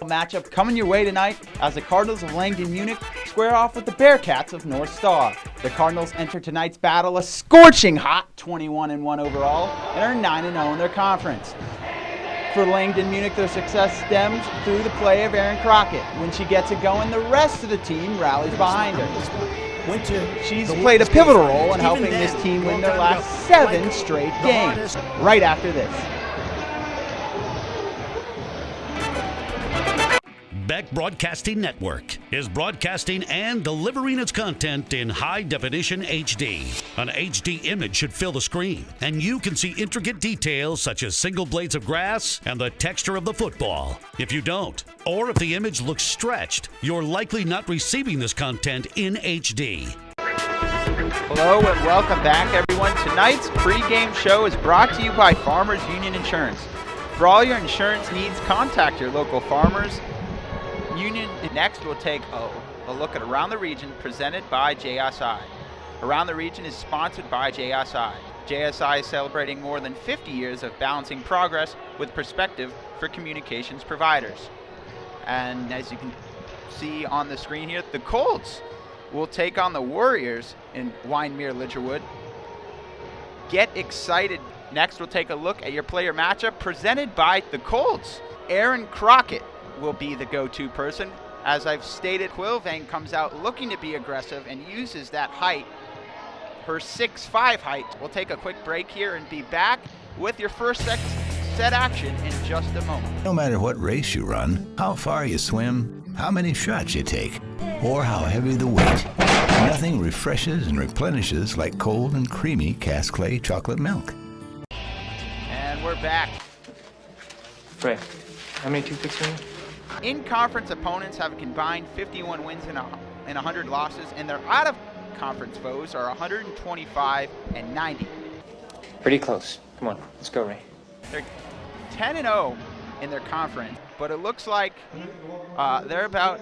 Matchup coming your way tonight as the Cardinals of Langdon Munich square off with the Bearcats of North Star. The Cardinals enter tonight's battle a scorching hot 21-1 overall and are 9-0 in their conference. For Langdon Munich, their success stems through the play of Erin Crockett. When she gets it going, the rest of the team rallies behind her. She's played a pivotal role in helping this team win their last 7 straight games. Right after this. Beck Broadcasting Network is broadcasting and delivering its content in high-definition HD. An HD image should fill the screen, and you can see intricate details such as single blades of grass and the texture of the football. If you don't, or if the image looks stretched, you're likely not receiving this content in HD. Hello and welcome back, everyone. Tonight's pregame show is brought to you by Farmers Union Insurance. For all your insurance needs, contact your local Farmers Union. Next, we'll take a look at Around the Region, presented by JSI. Around the Region is sponsored by JSI. JSI is celebrating more than 50 years of balancing progress with perspective for communications providers. And as you can see on the screen here, the Colts will take on the Warriors in Wyndmere Lidgerwood. Get excited. Next, we'll take a look at your player matchup presented by the Colts. Erin Crockett will be the go-to person. As I've stated, Quilvang comes out looking to be aggressive and uses that height, her 6'5" height. We'll take a quick break here and be back with your first set action in just a moment. No matter what race you run, how far you swim, how many shots you take, or how heavy the weight, nothing refreshes and replenishes like cold and creamy cast clay chocolate milk. And we're back. Ray, how many toothpicks are you? In-conference opponents have a combined 51 wins and 100 losses, and their out-of-conference foes are 125 and 90. Pretty close. Come on, let's go, Ray. They're 10-0 in their conference, but it looks like they're about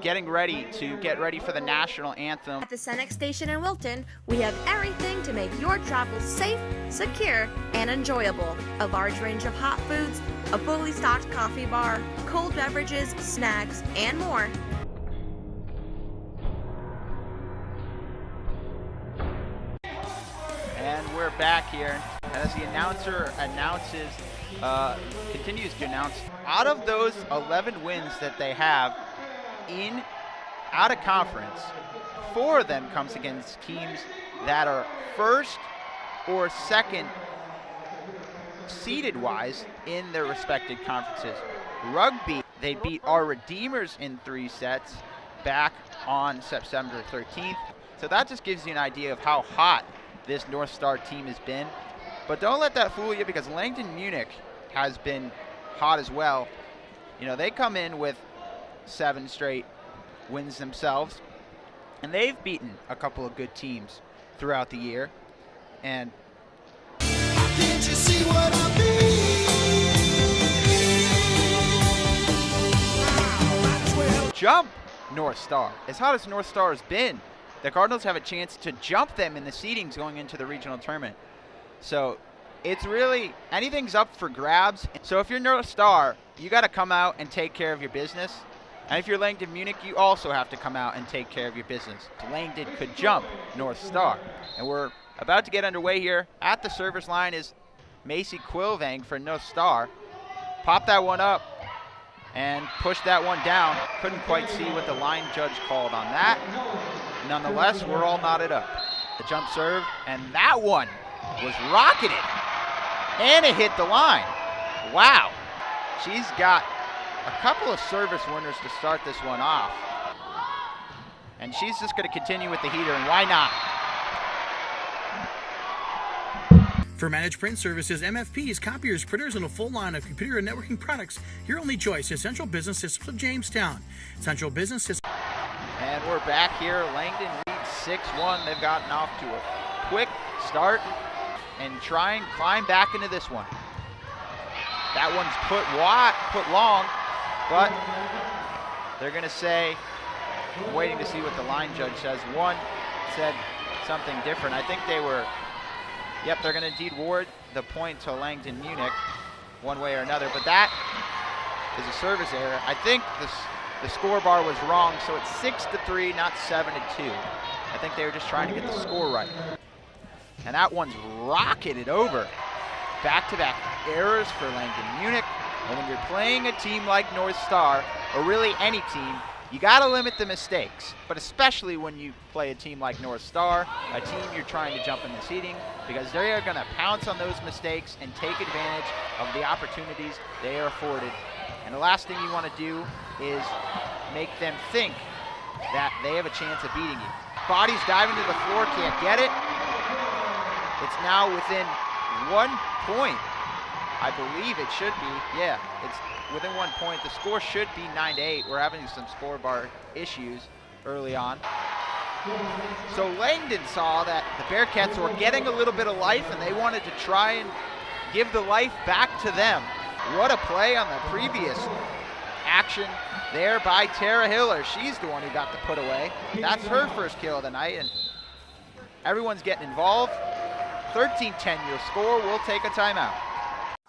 getting ready for the national anthem. At the Senex station in Wilton, we have everything to make your travel safe, secure, and enjoyable. A large range of hot foods, a fully stocked coffee bar, cold beverages, snacks, and more. And we're back here. And as the announcer continues to announce, out of those 11 wins that they have in out of conference, 4 of them comes against teams that are first or second seeded wise in their respective conferences. Rugby, they beat our Redeemers in 3 sets back on September 13th. So that just gives you an idea of how hot this North Star team has been. But don't let that fool you, because Langdon Munich has been hot as well. You know, they come in with 7 straight wins themselves, and they've beaten a couple of good teams throughout the year. And can't you see what I mean? Jump North Star. As hot as North Star has been, the Cardinals have a chance to jump them in the seedings going into the regional tournament. So it's really, anything's up for grabs. So if you're North Star, you got to come out and take care of your business. And if you're Langdon Munich, you also have to come out and take care of your business. Langdon could jump North Star. And we're about to get underway here. At the service line is Macy Quilvang for North Star. Pop that one up and push that one down. Couldn't quite see what the line judge called on that. Nonetheless, we're all knotted up. The jump serve, and that one was rocketed. And it hit the line. Wow. She's got a couple of service winners to start this one off. And she's just going to continue with the heater, and why not? For managed print services, MFPs, copiers, printers, and a full line of computer and networking products, your only choice is Central Business Systems of Jamestown. Central Business Systems. And we're back here. Langdon leads 6-1. They've gotten off to a quick start and try and climb back into this one. That one's put long, but they're going to say, I'm waiting to see what the line judge says. One said something different. I think they were, yep, they're going to indeed award the point to Langdon Munich one way or another, but that is a service error. I think the score bar was wrong, so it's 6-3, not 7-2. I think they were just trying to get the score right. And that one's rocketed over. Back-to-back errors for Langdon Munich. And when you're playing a team like North Star, or really any team, you got to limit the mistakes, but especially when you play a team like North Star, a team you're trying to jump in the seating, because they are going to pounce on those mistakes and take advantage of the opportunities they are afforded. And the last thing you want to do is make them think that they have a chance of beating you. Body's diving to the floor, can't get it. It's now within 1 point. I believe it should be. Yeah, it's within 1 point. The score should be 9-8. We're having some score bar issues early on. So Langdon saw that the Bearcats were getting a little bit of life, and they wanted to try and give the life back to them. What a play on the previous action there by Tara Hiller. She's the one who got the put away. That's her first kill of the night, and everyone's getting involved. 13-10 your score. We'll take a timeout.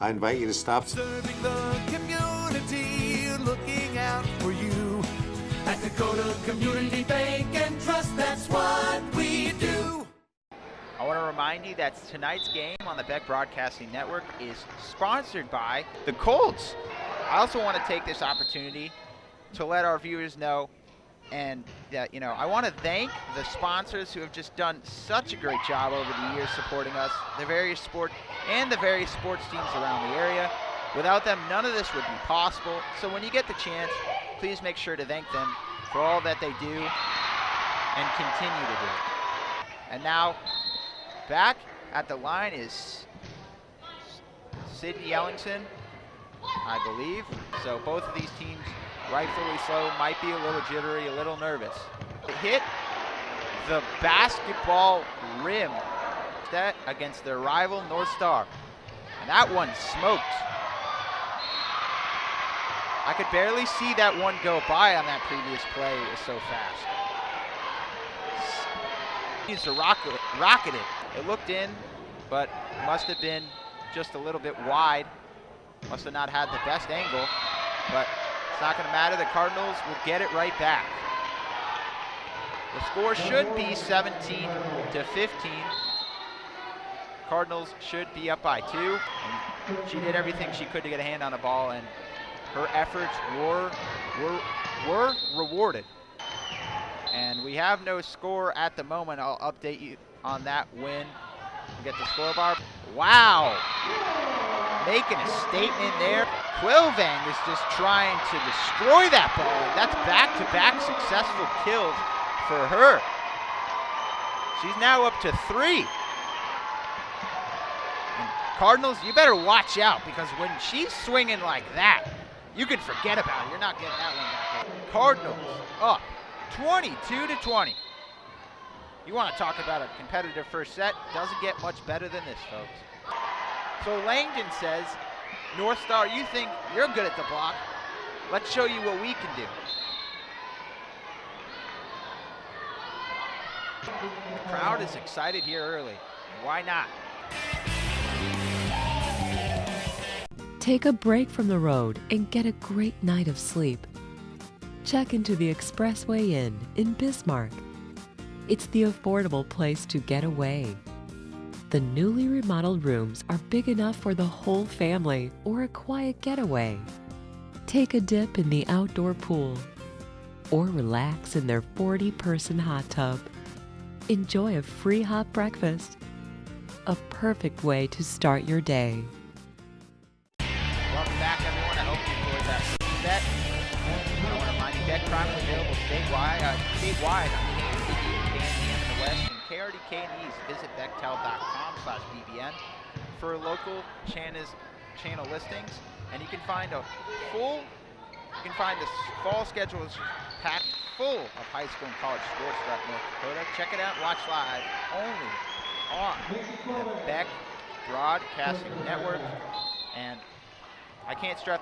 I invite you to stop. Serving the community, looking out for you. At Dakota Community Bank and Trust, that's what we do. I want to remind you that tonight's game on the Beck Broadcasting Network is sponsored by the Colts. I also want to take this opportunity to let our viewers know, and I want to thank the sponsors who have just done such a great job over the years supporting us, the various sports teams around the area. Without them, none of this would be possible. So when you get the chance, please make sure to thank them for all that they do and continue to do. And now, back at the line is Sydney Ellingson, I believe. So both of these teams, rightfully so, might be a little jittery, a little nervous. It hit the basketball rim against their rival North Star. And that one smoked. I could barely see that one go by on that previous play. It was so fast. Needs to rocket it. It looked in, but must have been just a little bit wide. Must have not had the best angle, but it's not going to matter. The Cardinals will get it right back. The score should be 17-15. Cardinals should be up by 2. And she did everything she could to get a hand on the ball, and her efforts were rewarded. And we have no score at the moment. I'll update you on that when we get the score bar. Wow! Making a statement there. Quilvang is just trying to destroy that ball. And that's back-to-back successful kills for her. She's now up to 3. And Cardinals, you better watch out, because when she's swinging like that, you can forget about it. You're not getting that one back there. Cardinals up 22-20. You want to talk about a competitive first set? Doesn't get much better than this, folks. So Langdon says, North Star, you think you're good at the block. Let's show you what we can do. The crowd is excited here early. Why not? Take a break from the road and get a great night of sleep. Check into the Expressway Inn in Bismarck. It's the affordable place to get away. The newly remodeled rooms are big enough for the whole family or a quiet getaway. Take a dip in the outdoor pool or relax in their 40-person hot tub. Enjoy a free hot breakfast. A perfect way to start your day. Welcome back, everyone. I hope you enjoyed that set. I want to remind you, Bet Prime is available statewide on KDE, KNEM in the West, and KRDK in the East. Visit Bechtel.com/BBN for local channel listings, and you can find the fall schedule is packed full of high school and college sports throughout North Dakota. Check it out, watch live only on the Beck Broadcasting Network. And I can't stress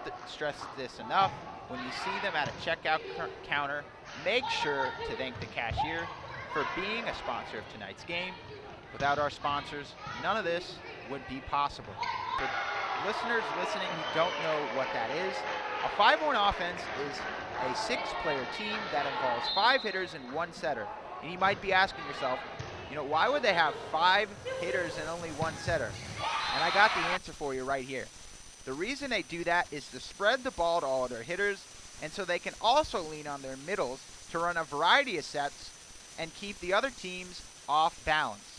this enough. When you see them at a checkout counter, make sure to thank the cashier for being a sponsor of tonight's game. Without our sponsors, none of this would be possible. For listeners listening who don't know what that is, A 5-1 offense is a 6-player team that involves 5 hitters and 1 setter. And you might be asking yourself, why would they have 5 hitters and only 1 setter? And I got the answer for you right here. The reason they do that is to spread the ball to all their hitters, and so they can also lean on their middles to run a variety of sets and keep the other teams off balance.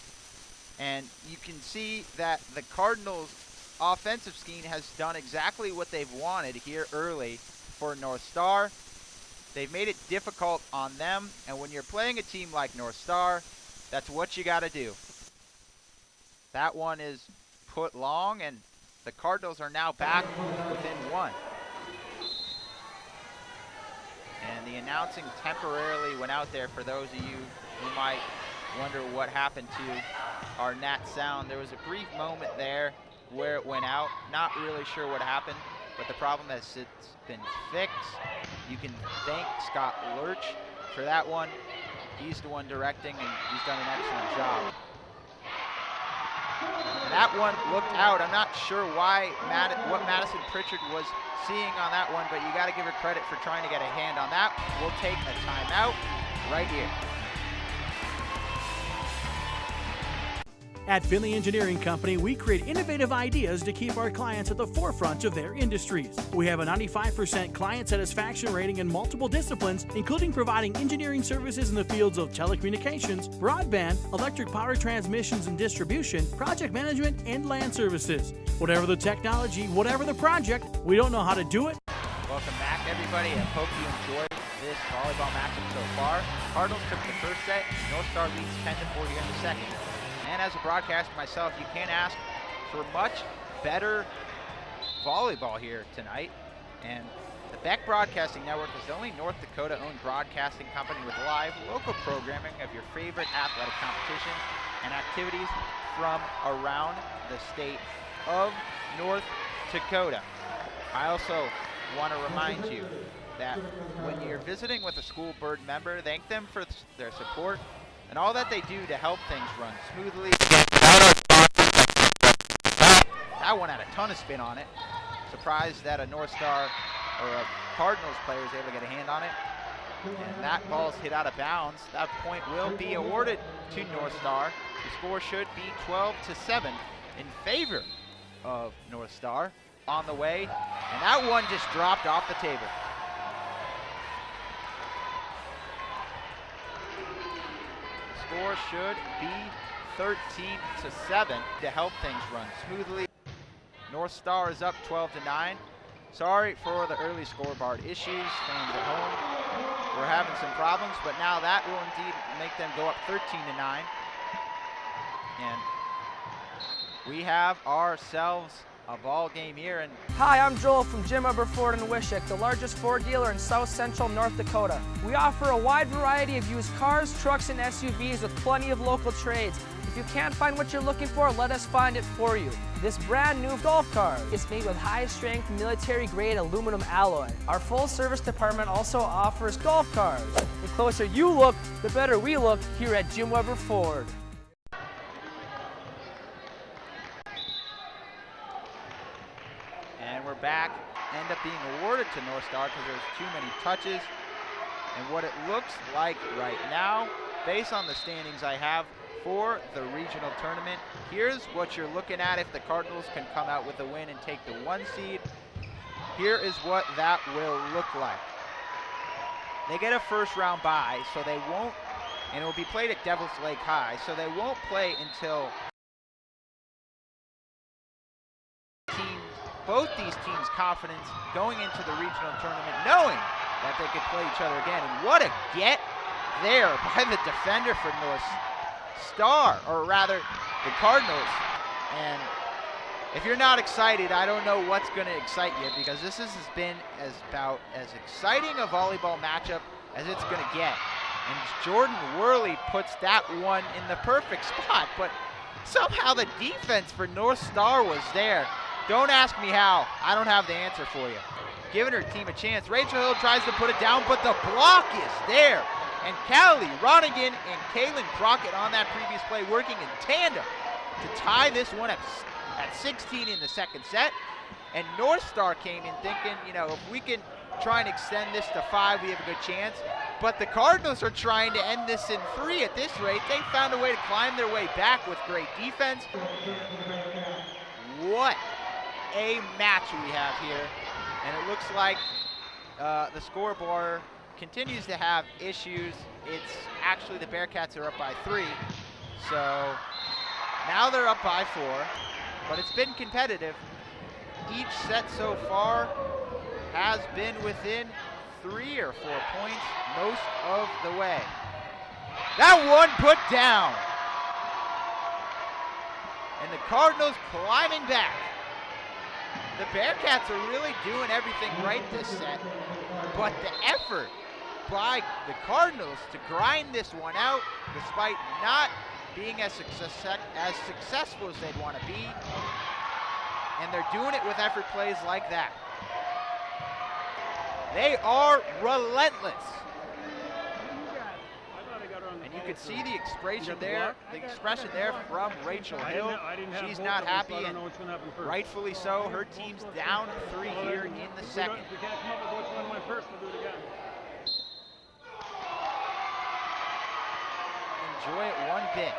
And you can see that the Cardinals' offensive scheme has done exactly what they've wanted here early for North Star. They've made it difficult on them, and when you're playing a team like North Star, that's what you got to do. That one is put long, and the Cardinals are now back within 1. And the announcing temporarily went out there for those of you who might wonder what happened to our Nat sound. There was a brief moment there where it went out. Not really sure what happened, but the problem has since been fixed. You can thank Scott Lurch for that one. He's the one directing, and he's done an excellent job. And that one looked out. I'm not sure what Madison Pritchard was seeing on that one, but you got to give her credit for trying to get a hand on that. We'll take a timeout right here. At Finley Engineering Company, we create innovative ideas to keep our clients at the forefront of their industries. We have a 95% client satisfaction rating in multiple disciplines, including providing engineering services in the fields of telecommunications, broadband, electric power transmissions and distribution, project management, and land services. Whatever the technology, whatever the project, we don't know how to do it. Welcome back, everybody. I hope you enjoyed this volleyball matchup so far. Cardinals took the first set. North Star leads 10-4 here in the second. And as a broadcaster myself, you can't ask for much better volleyball here tonight. And the Beck Broadcasting Network is the only North Dakota-owned broadcasting company with live local programming of your favorite athletic competitions and activities from around the state of North Dakota. I also want to remind you that when you're visiting with a school board member, thank them for their support and all that they do to help things run smoothly. That one had a ton of spin on it. Surprised that a North Star or a Cardinals player is able to get a hand on it. And that ball's hit out of bounds. That point will be awarded to North Star. The score should be 12-7 in favor of North Star on the way. And that one just dropped off the table. Score should be 13-7 to help things run smoothly. North Star is up 12-9. Sorry for the early scoreboard issues, fans at home. We're having some problems, but now that will indeed make them go up 13-9. And we have ourselves a ball game here. And hi, I'm Joel from Jim Weber Ford in Wishick, the largest Ford dealer in South Central North Dakota. We offer a wide variety of used cars, trucks, and SUVs with plenty of local trades. If you can't find what you're looking for, let us find it for you. This brand new golf cart is made with high-strength, military-grade aluminum alloy. Our full-service department also offers golf cars. The closer you look, the better we look here at Jim Weber Ford. And we're back. End up being awarded to North Star because there's too many touches. And what it looks like right now, based on the standings I have for the regional tournament, here's what you're looking at if the Cardinals can come out with a win and take the 1 seed. Here is what that will look like. They get a first-round bye, so they won't, and it will be played at Devil's Lake High, so they won't play until both these teams' confidence going into the regional tournament, knowing that they could play each other again. And what a get there by the defender for North Star, or rather the Cardinals. And if you're not excited, I don't know what's going to excite you, because this has been about as exciting a volleyball matchup as it's going to get. And Jordan Worley puts that one in the perfect spot, but somehow the defense for North Star was there. Don't ask me how. I don't have the answer for you. Giving her team a chance. Rachel Hill tries to put it down, but the block is there. And Callie Ronigan and Kaylin Crockett on that previous play working in tandem to tie this one at 16 in the second set. And North Star came in thinking, you know, if we can try and extend this to 5, we have a good chance. But the Cardinals are trying to end this in 3 at this rate. They found a way to climb their way back with great defense. What a match we have here. And it looks like the scoreboard continues to have issues. It's actually the Bearcats are up by 3. So now they're up by 4, but it's been competitive. Each set so far has been within 3 or 4 points most of the way. That one put down. And the Cardinals climbing back. The Bearcats are really doing everything right this set, but the effort by the Cardinals to grind this one out, despite not being as successful as they'd want to be, and they're doing it with effort plays like that. They are relentless. And you could see the expression there, from Rachel Hill. She's not happy, and rightfully so. Her team's down 3 here in the second. We can't come up with which one went first. We'll do it again. Enjoy it one bit.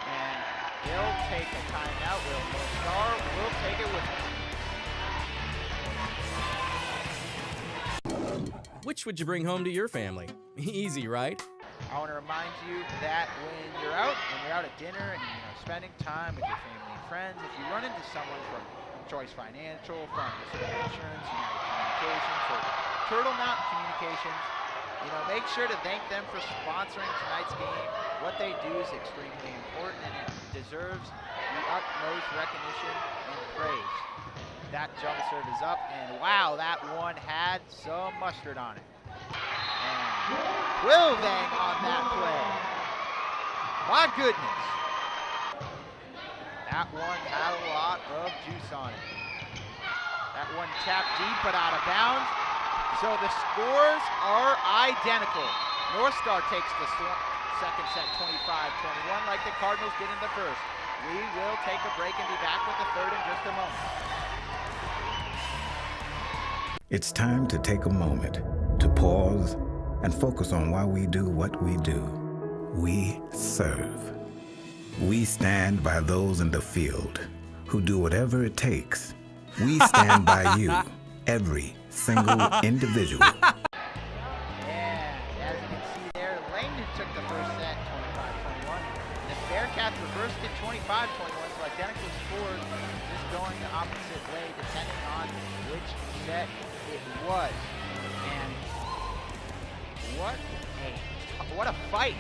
And they'll take a timeout. North Star will take it with them. Which would you bring home to your family? Easy, right? I want to remind you that when you're out at dinner and spending time with your family and friends, if you run into someone from Choice Financial, from Insurance, United Communications, or Turtle Mountain Communications, make sure to thank them for sponsoring tonight's game. What they do is extremely important, and it deserves the utmost recognition and praise. That jump serve is up, and wow, that one had some mustard on it. And Quilvang on that play. My goodness. That one had a lot of juice on it. That one tapped deep but out of bounds. So the scores are identical. North Star takes the second set 25-21 like the Cardinals did in the first. We will take a break and be back with the third in just a moment. It's time to take a moment to pause and focus on why we do what we do. We serve. We stand by those in the field who do whatever it takes. We stand by you, every single individual. And as you can see there, Langdon took the first set 25-21. The Bearcats reversed it 25-21, so identical scores, just going the opposite way depending on which set it was. And what a fight.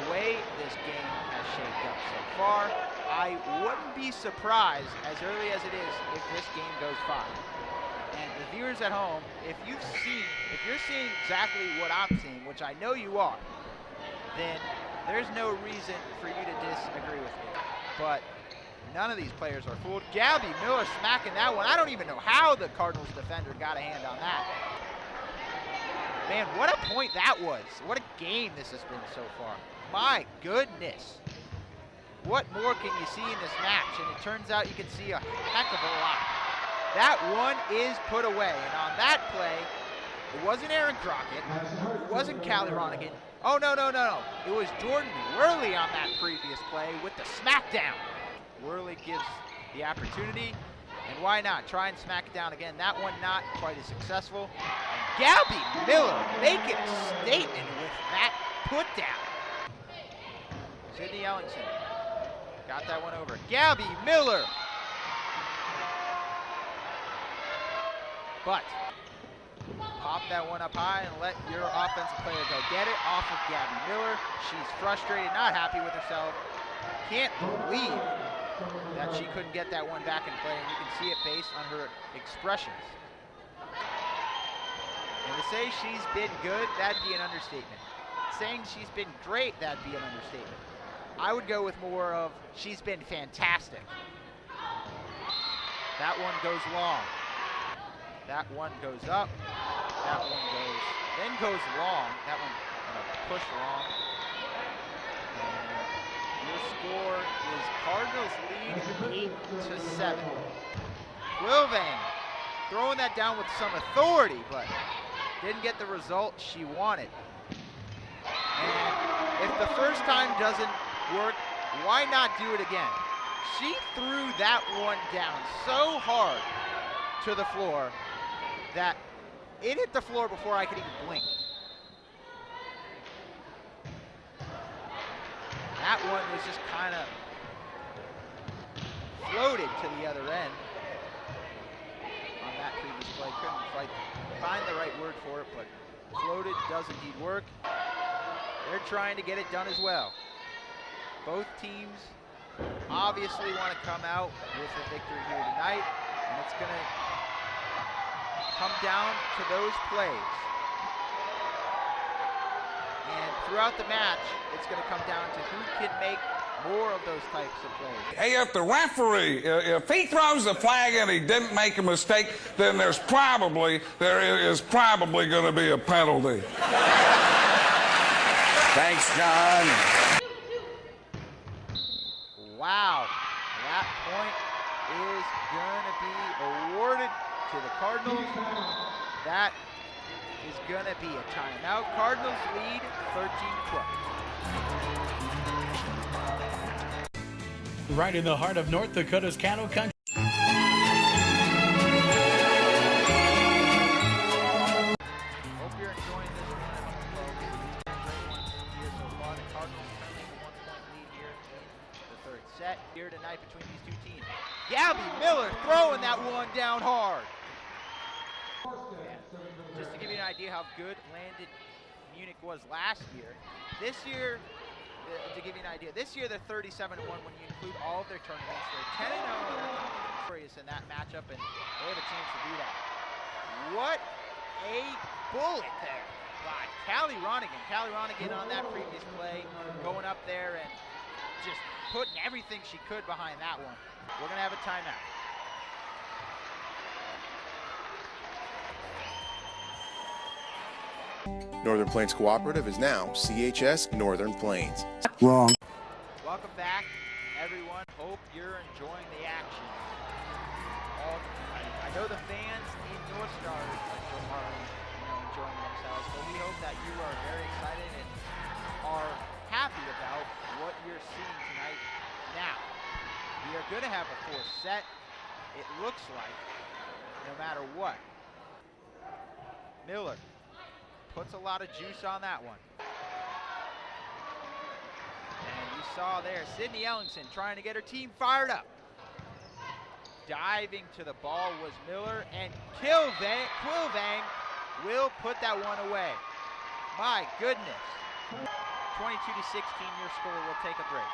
The way this game has shaped up so far, I wouldn't be surprised as early as it is if this game goes 5. And the viewers at home, if you're seeing exactly what I'm seeing, which I know you are, then there's no reason for you to disagree with me. But none of these players are fooled. Gabby Miller smacking that one. I don't even know how the Cardinals defender got a hand on that. Man, what a point that was. What a game this has been so far. My goodness. What more can you see in this match? And it turns out you can see a heck of a lot. That one is put away. And on that play, it wasn't Aaron Crockett. It wasn't Callie Ronigan. Oh, no. It was Jordan Worley on that previous play with the smackdown. Worley gives the opportunity, and why not? Try and smack it down again. That one not quite as successful. And Gabby Miller making a statement with that put down. Sydney Ellingson got that one over. Gabby Miller. But pop that one up high and let your offensive player go get it off of Gabby Miller. She's frustrated, not happy with herself. Can't believe that she couldn't get that one back in play, and you can see it based on her expressions. And to say she's been good, that'd be an understatement. Saying she's been great, that'd be an understatement. I would go with more of, she's been fantastic. That one goes long. That one goes up. That one goes long. That one push long. And The score is Cardinals lead 8-7. Quilvane throwing that down with some authority, but didn't get the result she wanted. And if the first time doesn't work, why not do it again? She threw that one down so hard to the floor that it hit the floor before I could even blink. That one was just kind of floated to the other end on that previous play. Couldn't find the right word for it, but floated does indeed work. They're trying to get it done as well. Both teams obviously want to come out with a victory here tonight, and it's going to come down to those plays. And throughout the match, it's going to come down to who can make more of those types of plays. Hey, if the referee, if he throws the flag and he didn't make a mistake, then there is probably going to be a penalty. Thanks, John. Wow, that point is going to be awarded to the Cardinals. That is going to be a timeout. Cardinals lead 13-12. Right in the heart of North Dakota's cattle country. Hope you're enjoying this one, folks. Here so far, the Cardinals currently have a 1-point lead here in the third set. Here tonight between these two teams. Gabby Miller throwing that one down hard. Yeah. Just to give you an idea how good Langdon Munich was last year, this year, to give you an idea, this year they're 37-1 when you include all of their tournaments. They're 10-0 in their conference in that matchup, and they have a chance to do that. What a bullet there by Callie Ronigan. Callie Ronigan on that previous play, going up there and just putting everything she could behind that one. We're going to have a timeout. Northern Plains Cooperative is now CHS Northern Plains. Wrong. Welcome back, everyone. Hope you're enjoying the action. I know the fans in North Star are enjoying themselves, but we hope that you are very excited and are happy about what you're seeing tonight. Now, we are going to have a fourth set, it looks like, no matter what. Miller puts a lot of juice on that one. And you saw there, Sydney Ellingson trying to get her team fired up. Diving to the ball was Miller, and Quilvane will put that one away. My goodness. 22-16 your score. We'll take a break.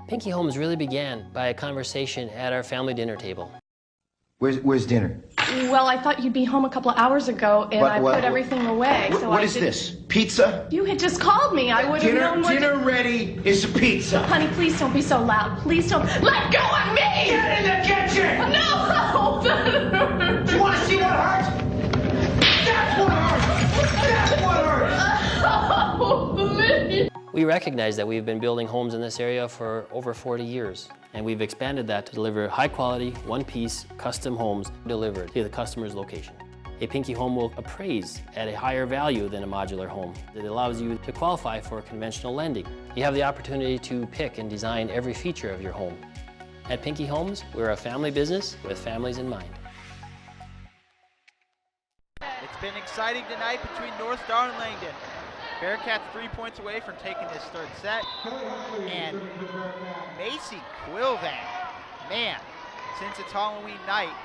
Pinky Homes really began by a conversation at our family dinner table. Where's dinner? Well, I thought you'd be home a couple of hours ago, and I put everything away. What is this? Pizza? You had just called me. I would have known what Dinner ready is pizza. Honey, please don't be so loud. Please don't. Let go of me! Get in the kitchen! No! Do you want to see what hurts? That's what hurts! That's what hurts! Oh, please! We recognize that we've been building homes in this area for over 40 years, and we've expanded that to deliver high-quality, one-piece, custom homes delivered to the customer's location. A Pinky home will appraise at a higher value than a modular home. It allows you to qualify for conventional lending. You have the opportunity to pick and design every feature of your home. At Pinky Homes, we're a family business with families in mind. It's been exciting tonight between North Star and Langdon. Bearcats 3 points away from taking this third set. And Macy Quilvane, man, since it's Halloween night,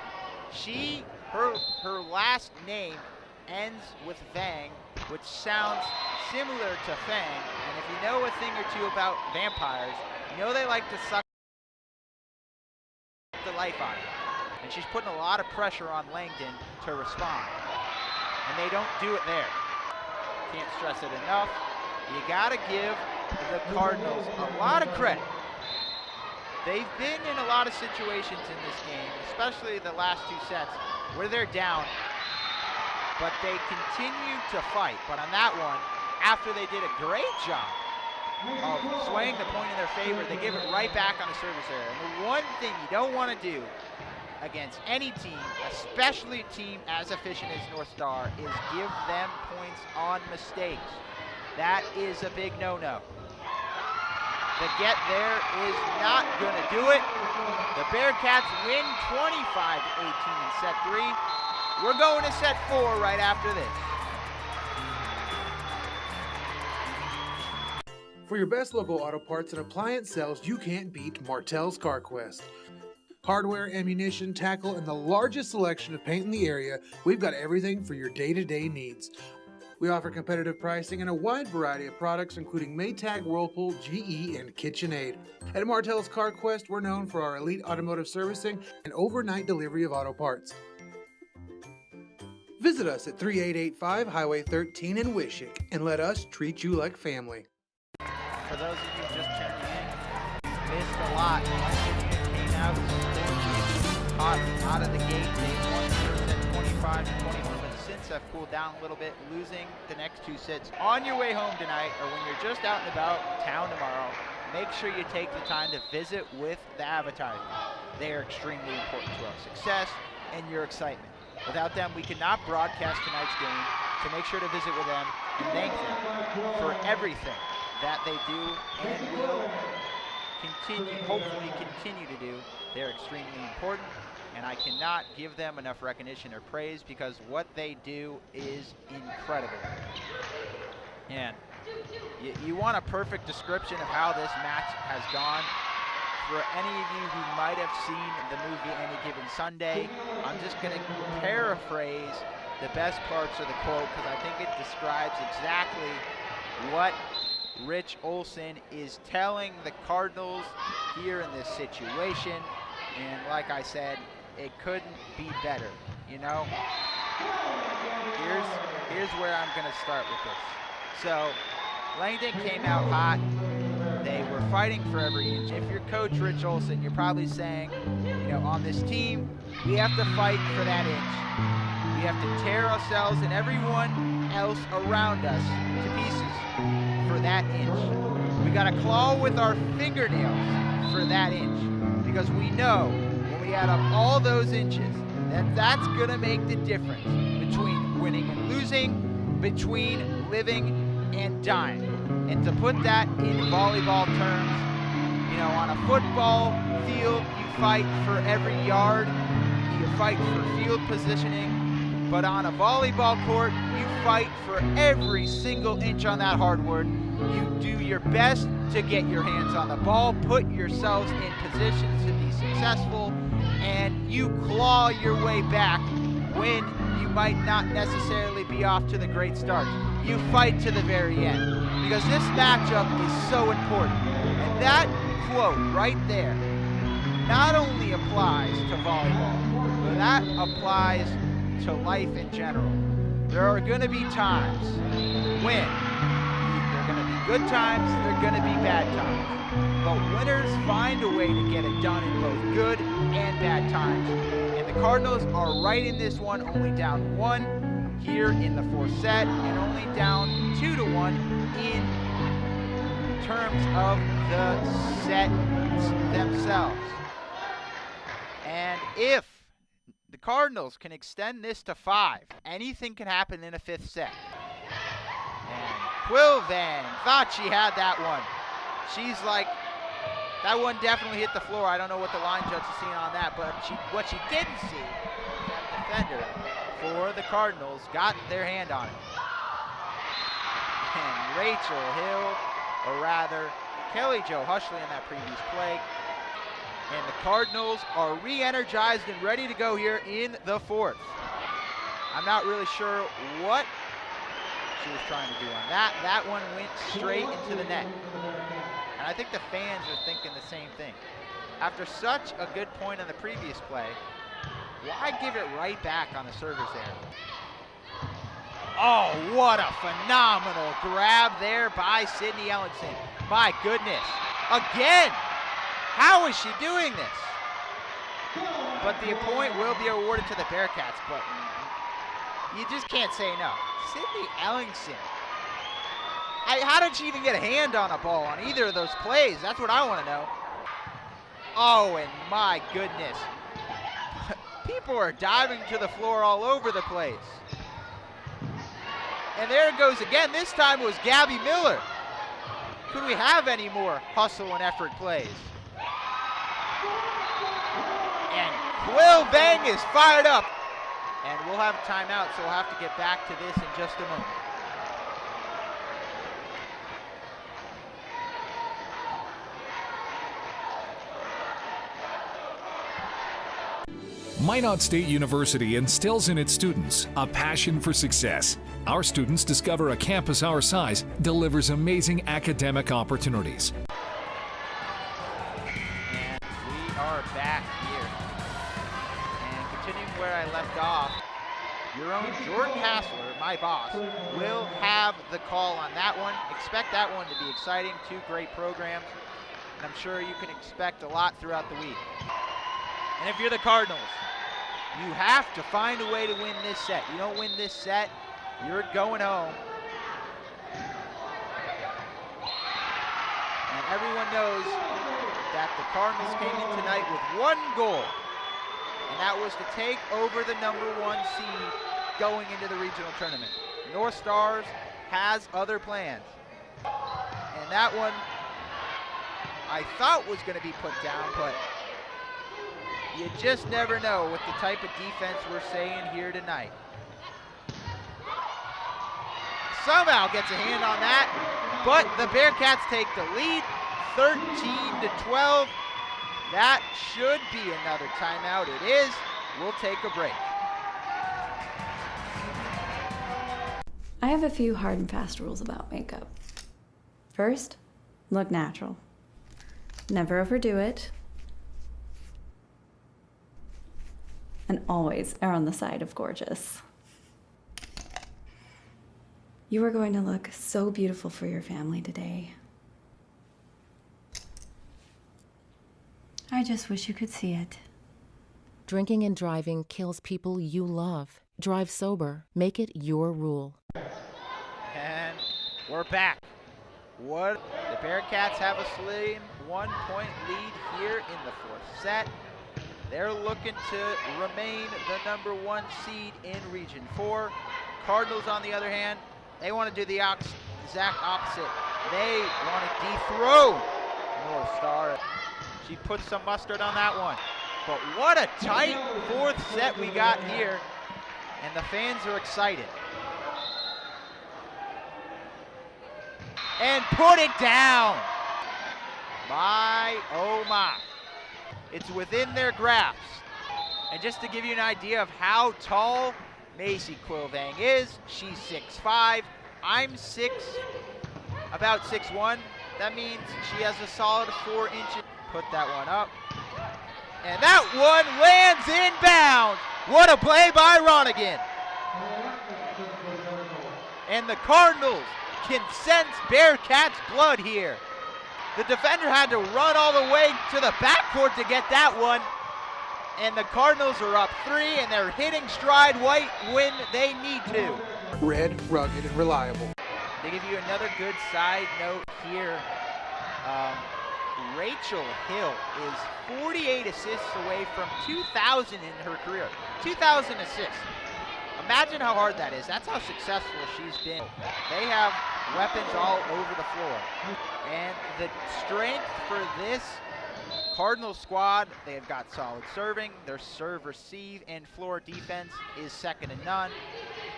her last name ends with Vang, which sounds similar to Fang. And if you know a thing or two about vampires, you know they like to suck the life out of you. And she's putting a lot of pressure on Langdon to respond. And they don't do it there. Can't stress it enough. You gotta give the Cardinals a lot of credit They've been in a lot of situations in this game, especially the last 2 sets, where they're down, but they continue to fight. But on that one, after they did a great job of swaying the point in their favor, they give it right back on the service area. And the one thing you don't want to do against any team, especially a team as efficient as North Star, is give them points on mistakes. That is a big no-no. The get there is not going to do it. The Bearcats win 25-18 in set 3. We're going to set 4 right after this. For your best local auto parts and appliance sales, you can't beat Martell's CarQuest. Hardware, ammunition, tackle, and the largest selection of paint in the area, we've got everything for your day-to-day needs. We offer competitive pricing and a wide variety of products, including Maytag, Whirlpool, GE, and KitchenAid. At Martell's CarQuest, we're known for our elite automotive servicing and overnight delivery of auto parts. Visit us at 3885 Highway 13 in Wishick and let us treat you like family. For those of you just tuning in, missed a lot. Came out hot out of the gate. They won the first set 25-21, but since have cooled down a little bit, losing the next 2 sets. On your way home tonight, or when you're just out and about town tomorrow, make sure you take the time to visit with the advertising. They are extremely important to our success and your excitement. Without them, we cannot broadcast tonight's game, so make sure to visit with them and thank them for everything that they do and will hopefully continue to do. They're extremely important, and I cannot give them enough recognition or praise because what they do is incredible. And you want a perfect description of how this match has gone. For any of you who might have seen the movie Any Given Sunday, I'm just going to paraphrase the best parts of the quote because I think it describes exactly what Rich Olson is telling the Cardinals here in this situation. And like I said, it couldn't be better, you know? Here's where I'm going to start with this. So, Langdon came out hot. They were fighting for every inch. If you're Coach Rich Olson, you're probably saying, you know, on this team, we have to fight for that inch. We have to tear ourselves and everyone else around us to pieces for that inch. We got to claw with our fingernails for that inch because we know when we add up all those inches that that's going to make the difference between winning and losing, between living and dying. And to put that in volleyball terms, you know, on a football field, you fight for every yard, you fight for field positioning, but on a volleyball court, you fight for every single inch on that hardwood. You do your best to get your hands on the ball, put yourselves in positions to be successful, and you claw your way back when you might not necessarily be off to the great start. You fight to the very end because this matchup is so important. And that quote right there not only applies to volleyball, but that applies to life in general. There are going to be times when there are going to be good times, there are going to be bad times. But winners find a way to get it done in both good and bad times. And the Cardinals are right in this one, only down 1 here in the 4th set, and only down 2-1 in terms of the sets themselves. And if the Cardinals can extend this to 5, anything can happen in a 5th set. And Quilvan thought she had that one. She's like, that one definitely hit the floor. I don't know what the line judge is seeing on that, but what she didn't see is that defender for the Cardinals got their hand on it. And Rachel Hill, or rather Kelly Jo Hushley in that previous play. And the Cardinals are re-energized and ready to go here in the 4th. I'm not really sure what she was trying to do on that. That one went straight into the net. And I think the fans are thinking the same thing. After such a good point on the previous play, why give it right back on the service area? Oh, what a phenomenal grab there by Sydney Ellenson. My goodness. Again, How is she doing this? But the point will be awarded to the Bearcats, but you just can't say enough. Sydney Ellingson. How did she even get a hand on a ball on either of those plays? That's what I want to know. Oh, and my goodness. People are diving to the floor all over the place. And there it goes again. This time it was Gabby Miller. Could we have any more hustle and effort plays? And Quill Vang is fired up. And we'll have a timeout, so we'll have to get back to this in just a moment. Minot State University instills in its students a passion for success. Our students discover a campus our size delivers amazing academic opportunities. And we are back here. And continuing where I left off, your own Jordan Hassler, my boss, will have the call on that one. Expect that one to be exciting. Two great programs. And I'm sure you can expect a lot throughout the week. And if you're the Cardinals, you have to find a way to win this set. You don't win this set, you're going home. And everyone knows that the Cardinals came in tonight with one goal, and that was to take over the #1 seed going into the regional tournament. North Stars has other plans. And that one I thought was going to be put down, but you just never know with the type of defense we're saying here tonight. Somehow gets a hand on that, but the Bearcats take the lead, 13-12. That should be another timeout. It is. We'll take a break. I have a few hard and fast rules about makeup. First, look natural. Never overdo it. And always err on the side of gorgeous. You are going to look so beautiful for your family today. I just wish you could see it. Drinking and driving kills people you love. Drive sober. Make it your rule. And we're back. The Bearcats have a slim 1-point lead here in the fourth set. They're looking to remain the #1 seed in Region 4. Cardinals, on the other hand, they want to do the exact opposite. They want to dethrone North Star. She put some mustard on that one. But what a tight fourth set we got here, and the fans are excited. And put it down. My, oh my. It's within their grasp. And just to give you an idea of how tall Macy Quilvang is, she's 6'5". I'm about 6'1". That means she has a solid 4 inches. Put that one up. And that one lands inbounds. What a play by Ronigan. And the Cardinals can sense Bearcats' blood here. The defender had to run all the way to the backcourt to get that one. And the Cardinals are up 3, and they're hitting stride white when they need to. Red, rugged, and reliable. To give you another good side note here, Rachel Hill is 48 assists away from 2,000 in her career. 2,000 assists. Imagine how hard that is. That's how successful she's been. They have weapons all over the floor. And the strength for this Cardinal squad, they have got solid serving. Their serve, receive, and floor defense is second to none.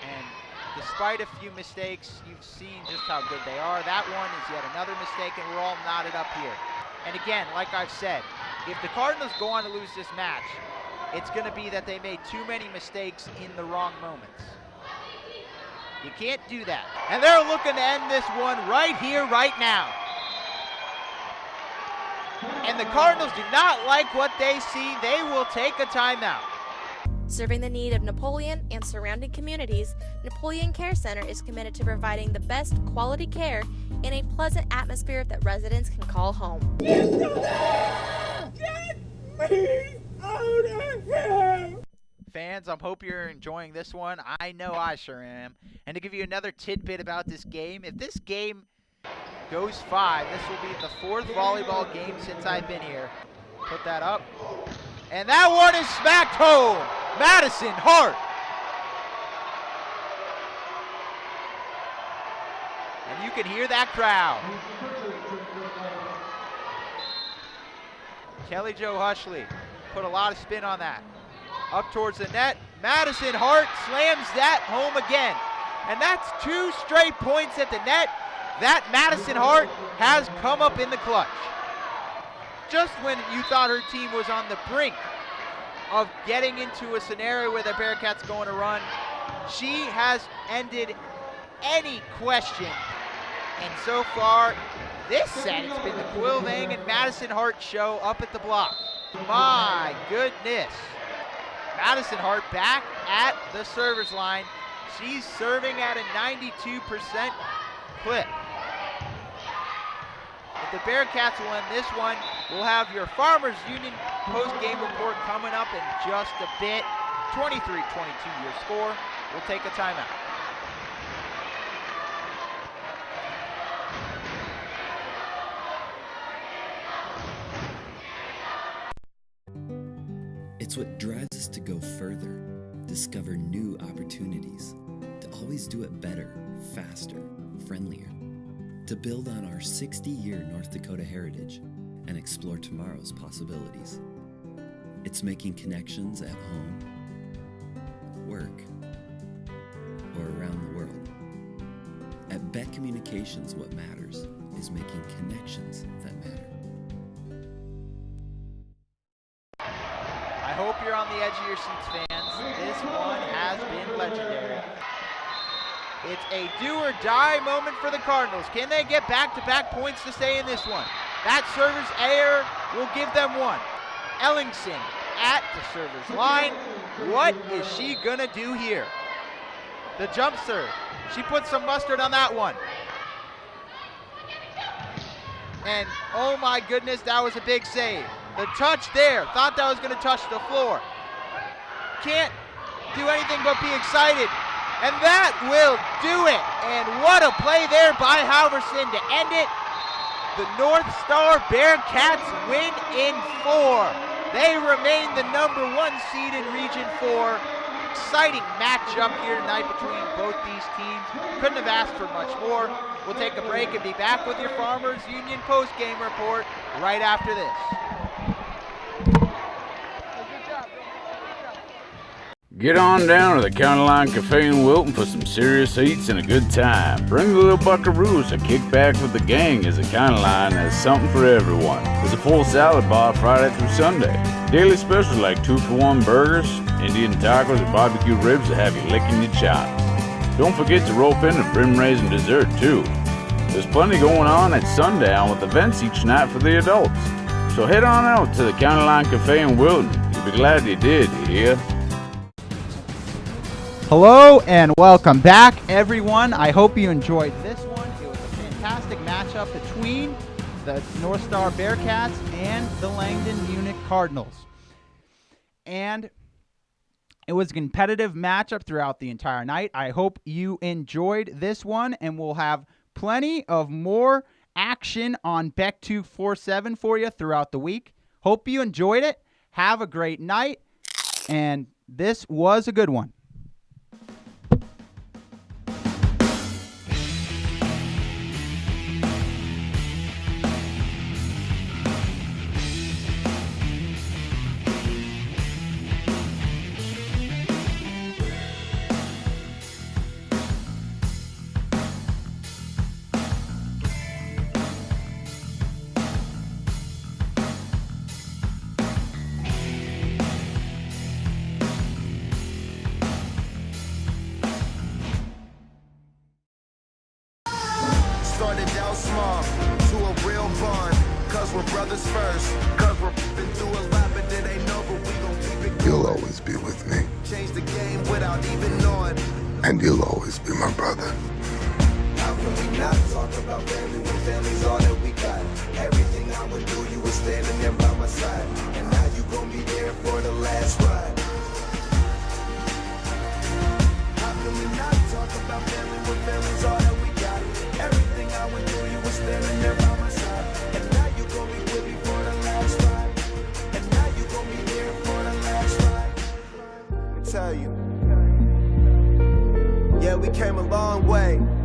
And despite a few mistakes, you've seen just how good they are. That one is yet another mistake, and we're all knotted up here. And again, like I've said, if the Cardinals go on to lose this match, it's going to be that they made too many mistakes in the wrong moments. You can't do that. And they're looking to end this one right here, right now. And the Cardinals do not like what they see. They will take a timeout. Serving the need of Napoleon and surrounding communities, Napoleon Care Center is committed to providing the best quality care in a pleasant atmosphere that residents can call home. He's out of here! Fans, I hope you're enjoying this one. I know I sure am. And to give you another tidbit about this game, if this game goes 5, this will be the 4th volleyball game since I've been here. Put that up. And that one is smacked home. Madison Hart. And you can hear that crowd. Kelly Jo Hushley put a lot of spin on that. Up towards the net. Madison Hart slams that home again. And that's 2 straight points at the net. That Madison Hart has come up in the clutch. Just when you thought her team was on the brink of getting into a scenario where the Bearcats going to run, she has ended any question. And so far, this set, it's been the Quill Vang and Madison Hart show up at the block. My goodness. Madison Hart back at the server's line. She's serving at a 92% clip. If the Bearcats will end this one, we'll have your Farmers Union post-game report coming up in just a bit. 23-22 your score. We'll take a timeout. It's what drives us to go further, discover new opportunities, to always do it better, faster, friendlier, to build on our 60-year North Dakota heritage and explore tomorrow's possibilities. It's making connections at home, work, or around the world. At Beck Communications, what matters is making connections that matter. I hope you're on the edge of your seats, fans. This one has been legendary. It's a do-or-die moment for the Cardinals. Can they get back-to-back points to stay in this one? That server's error will give them one. Ellingson at the server's line. What is she gonna do here? The jump serve. She put some mustard on that one. And oh my goodness, that was a big save. The touch there, thought that was gonna touch the floor. Can't do anything but be excited. And that will do it. And what a play there by Halverson to end it. The North Star Bearcats win in 4. They remain the #1 seed in Region 4. Exciting matchup here tonight between both these teams. Couldn't have asked for much more. We'll take a break and be back with your Farmers Union post-game report right after this. Get on down to the County Line Cafe in Wilton for some serious eats and a good time. Bring the little buckaroos to kick back with the gang, as the County Line has something for everyone. There's a full salad bar Friday through Sunday. Daily specials like 2-for-1 burgers, Indian tacos, and barbecue ribs to have you licking your chops. Don't forget to rope in a brim-raising dessert too. There's plenty going on at sundown with events each night for the adults. So head on out to the County Line Cafe in Wilton. You'll be glad you did, you hear? Hello and welcome back, everyone. I hope you enjoyed this one. It was a fantastic matchup between the North Star Bearcats and the Langdon Munich Cardinals. And it was a competitive matchup throughout the entire night. I hope you enjoyed this one, and we'll have plenty of more action on Beck 247 for you throughout the week. Hope you enjoyed it. Have a great night, and this was a good one. Started out small to a real bond, cause we're brothers first. Cause we're been through a lot, but it ain't over. We gon' keep it going. You'll always be with me. Change the game without even knowing. And you'll always be my brother. How can we not talk about family when family's all that we got? Everything I would do, you were standing there by my side. And now you gon' be there for the last ride. How can we not talk about family when family's all that we got? Everything I went through, you were standing there by my side. And now you gon' be with me for the last ride. And now you gon' be there for the last ride. I tell you, yeah, we came a long way.